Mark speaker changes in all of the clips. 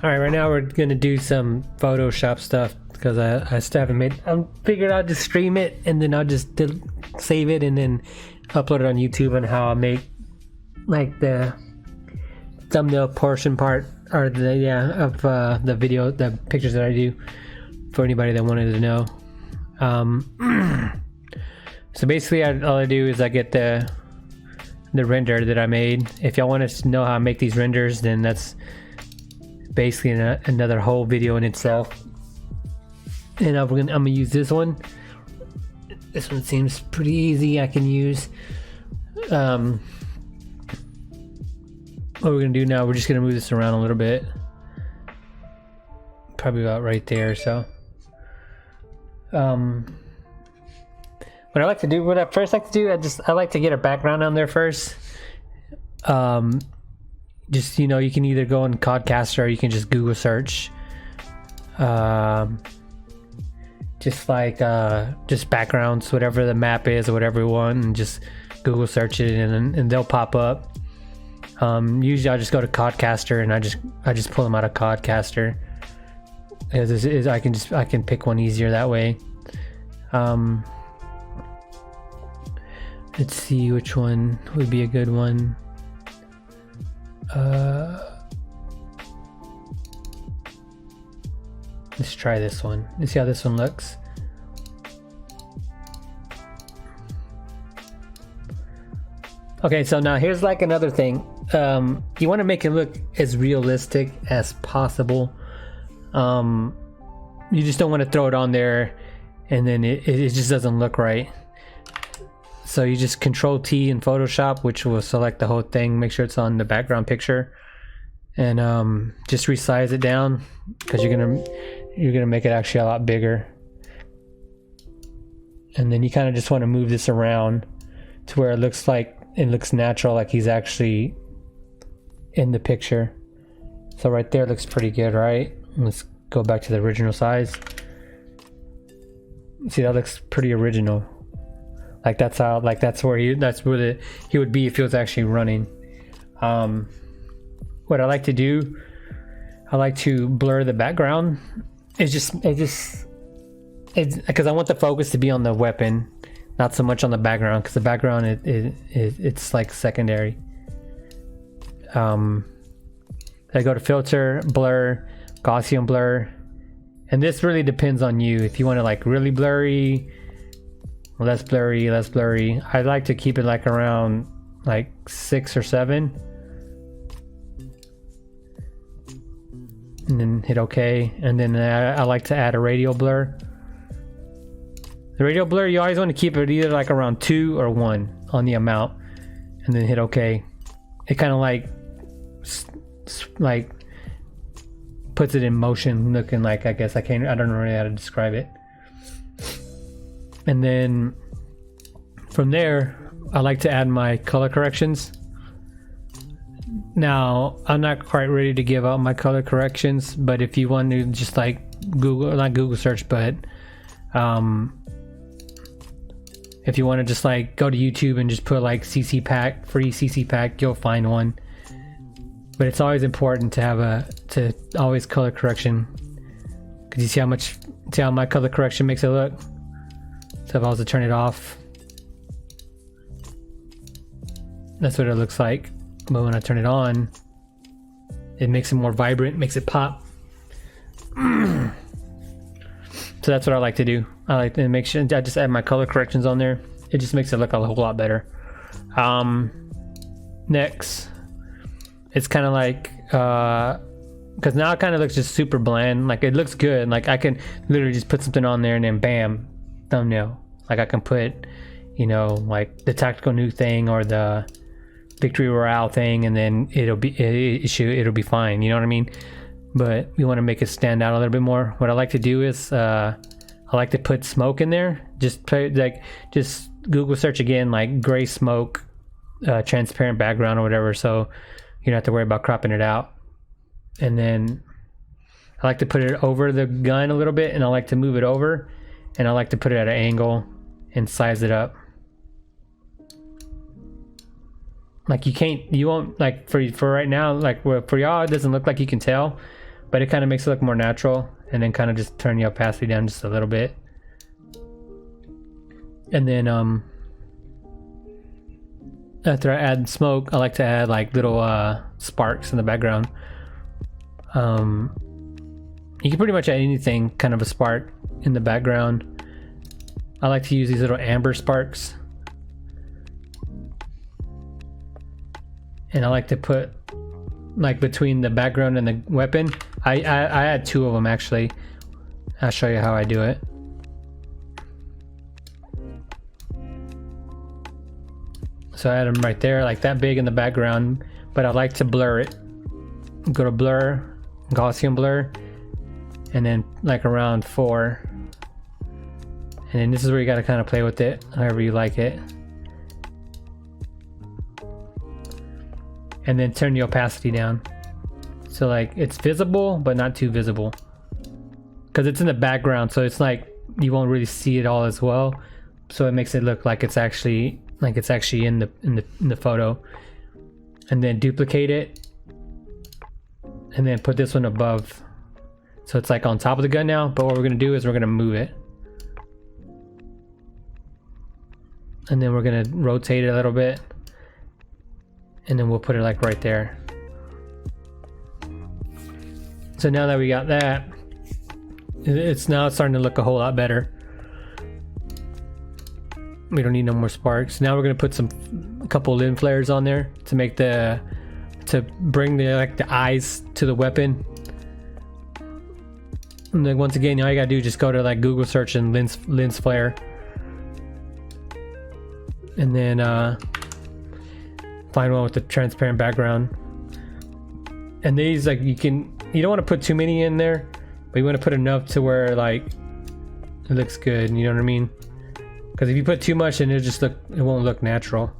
Speaker 1: All right, right now we're gonna do some Photoshop stuff because I still haven't made. I figured I'll just stream it and then I'll just save it and then upload it on YouTube on how I make like the thumbnail portion part or the of the video, the pictures that I do for anybody that wanted to know. So basically, all I do is I get the render that I made. If y'all want to know how I make these renders, then that's basically another whole video in itself. And I'm gonna use this one. This one seems pretty easy. I can use. What we're gonna do now, we're just gonna move this around a little bit. Probably about right there. So, what I like to do, what I first like to do, I like to get a background on there first. Just, you know, you can either go in Codcaster or you can just Google search. Just like just backgrounds, whatever the map is or whatever you want, and just Google search it and they'll pop up. Usually I just go to Codcaster and I just pull them out of Codcaster. I can pick one easier that way. Let's see which one would be a good one. Let's try this one. Let's see how this one looks. Okay, so now here's like another thing. You want to make it look as realistic as possible. You just don't want to throw it on there and then it just doesn't look right. So you just Control T in Photoshop, which will select the whole thing, make sure it's on the background picture, and just resize it down because you're gonna make it actually a lot bigger. And then you kind of just want to move this around to where it looks natural, like he's actually in the picture. So right there looks pretty good, right? Let's go back to the original size. See, that looks pretty original. Like that's where he would be if he was actually running. What I like to do, I like to blur the background. It's because I want the focus to be on the weapon, not so much on the background, because the background it's like secondary. I go to filter, blur, Gaussian blur, and this really depends on you. If you want to like really blurry, less blurry. I like to keep it like around like 6 or 7, and then hit OK. And then I like to add a radial blur. The radial blur, you always want to keep it either like around 2 or 1 on the amount, and then hit OK. It kind of like puts it in motion, looking like, I guess I don't know really how to describe it. And then from there, I like to add my color corrections. Now, I'm not quite ready to give out my color corrections, but if you want to just like not Google search, but if you want to just like go to YouTube and just put like CC pack, free CC pack, you'll find one. But it's always important to have always color correction, because you see how my color correction makes it look. So if I was to turn it off, that's what it looks like. But when I turn it on, it makes it more vibrant, makes it pop. So that's what I like to do. I like to make sure I just add my color corrections on there. It just makes it look a whole lot better. Next, it's kind of like, because now it kind of looks just super bland. Like it looks good. Like I can literally just put something on there and then bam, thumbnail. Like I can put, you know, like the tactical new thing or the victory royale thing, and then it'll be fine. You know what I mean? But we want to make it stand out a little bit more. What I like to do is I like to put smoke in there. Just Google search again, like gray smoke, transparent background or whatever. So you don't have to worry about cropping it out. And then I like to put it over the gun a little bit, and I like to move it over, and I like to put it at an angle and size it up. Like you won't, like for right now, like for y'all, it doesn't look like you can tell, but it kind of makes it look more natural. And then kind of just turn the opacity down just a little bit. And then after I add smoke, I like to add like little sparks in the background. You can pretty much add anything, kind of a spark in the background. I like to use these little amber sparks. And I like to put like between the background and the weapon. I add 2 of them actually. I'll show you how I do it. So I add them right there, like that big in the background, but I like to blur it. Go to blur, Gaussian blur, and then like around 4. And then this is where you gotta kind of play with it, however you like it. And then turn the opacity down. So like it's visible, but not too visible. Because it's in the background, so it's like you won't really see it all as well. So it makes it look like it's actually in the photo. And then duplicate it. And then put this one above. So it's like on top of the gun now, but what we're gonna do is we're gonna move it. And then we're gonna rotate it a little bit. And then we'll put it like right there. So now that we got that, it's now starting to look a whole lot better. We don't need no more sparks. Now we're gonna put a couple lens flares on there to make to bring the eyes to the weapon. And then once again, all you gotta do is just go to like Google search and lens flare, and then find one with the transparent background. And these, like, you don't want to put too many in there, but you want to put enough to where like it looks good. You know what I mean? Because if you put too much, then it won't look natural.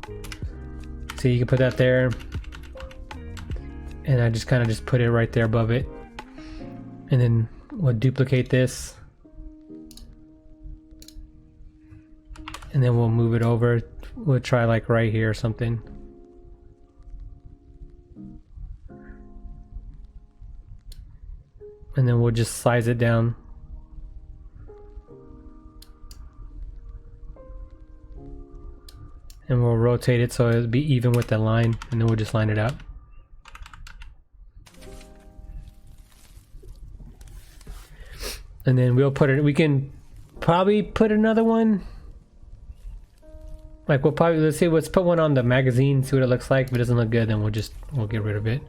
Speaker 1: So you can put that there, and I just kind of just put it right there above it, and then we'll duplicate this, and then we'll move it over. We'll try like right here or something. And then we'll just size it down. And we'll rotate it so it'll be even with the line, and then we'll just line it up. And then we'll put it, we can probably put another one. Like let's put one on the magazine, see what it looks like. If it doesn't look good, then we'll get rid of it.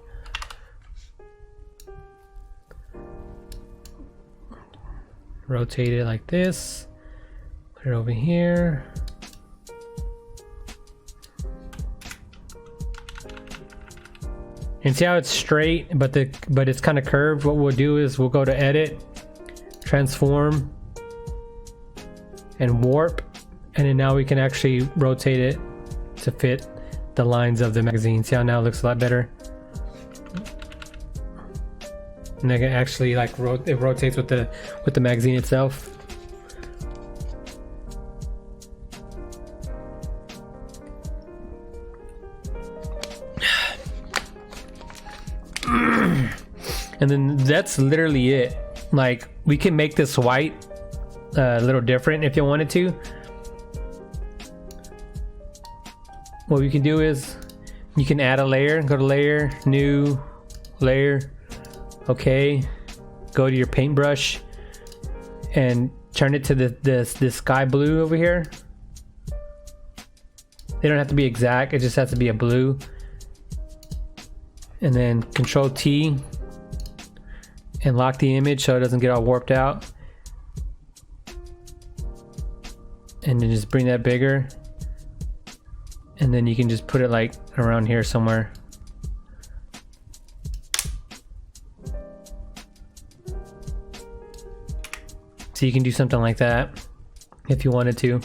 Speaker 1: Rotate it like this. Put it over here. And see how it's straight, but it's kind of curved. What we'll do is we'll go to edit, transform, and warp, and then now we can actually rotate it to fit the lines of the magazine. See how now it looks a lot better. And I can actually like it rotates with the magazine itself. And then that's literally it. Like, we can make this white a little different if you wanted to. What you can do is you can add a layer. Go to layer, new layer. Okay, go to your paintbrush and turn it to this sky blue over here. They don't have to be exact, it just has to be a blue. And then Control T and lock the image so it doesn't get all warped out. And then just bring that bigger. And then you can just put it like around here somewhere. So you can do something like that if you wanted to.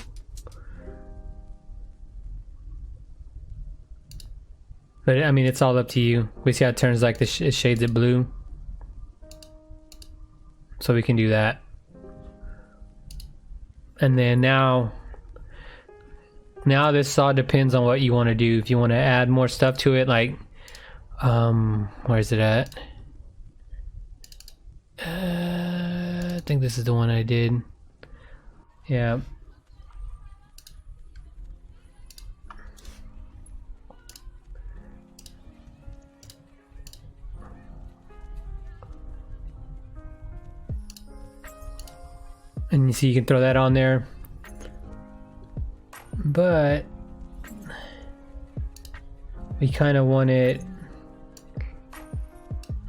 Speaker 1: But I mean, it's all up to you. We see how it turns like it shades it blue. So we can do that. And then now this all depends on what you want to do. If you want to add more stuff to it, like where is it at? think this is the one I did. Yeah. And you see you can throw that on there. But we kind of want it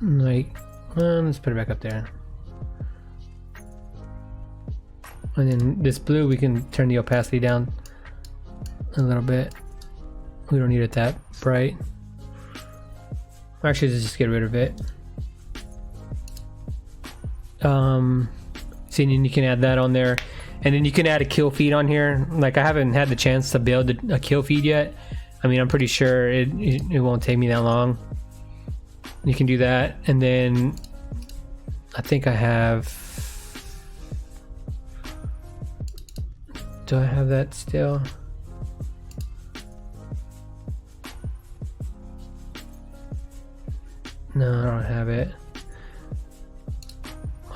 Speaker 1: like, let's put it back up there. And then this blue, we can turn the opacity down a little bit. We don't need it that bright. Actually, let's just get rid of it. See, and you can add that on there. And then you can add a kill feed on here. Like, I haven't had the chance to build a kill feed yet. I mean, I'm pretty sure it won't take me that long. You can do that. And then I think I have... Do I have that still? No, I don't have it.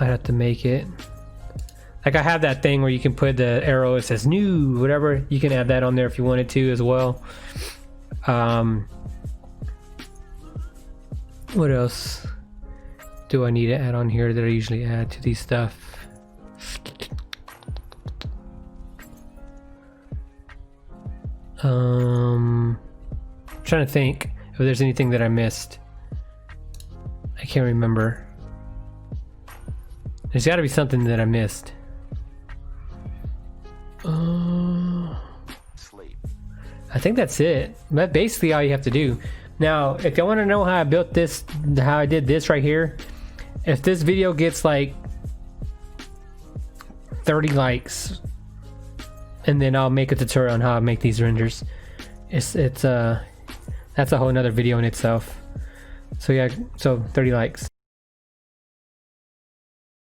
Speaker 1: I have to make it. Like, I have that thing where you can put the arrow, it says new, whatever. You can add that on there if you wanted to as well. What else do I need to add on here that I usually add to these stuff? I'm trying to think if there's anything that I missed. I can't remember. There's got to be something that I missed. I think that's it. That's basically all you have to do. Now, if you want to know how I built this, how I did this right here, if this video gets like 30 likes, and then I'll make a tutorial on how I make these renders. That's a whole nother video in itself. So yeah, so 30 likes.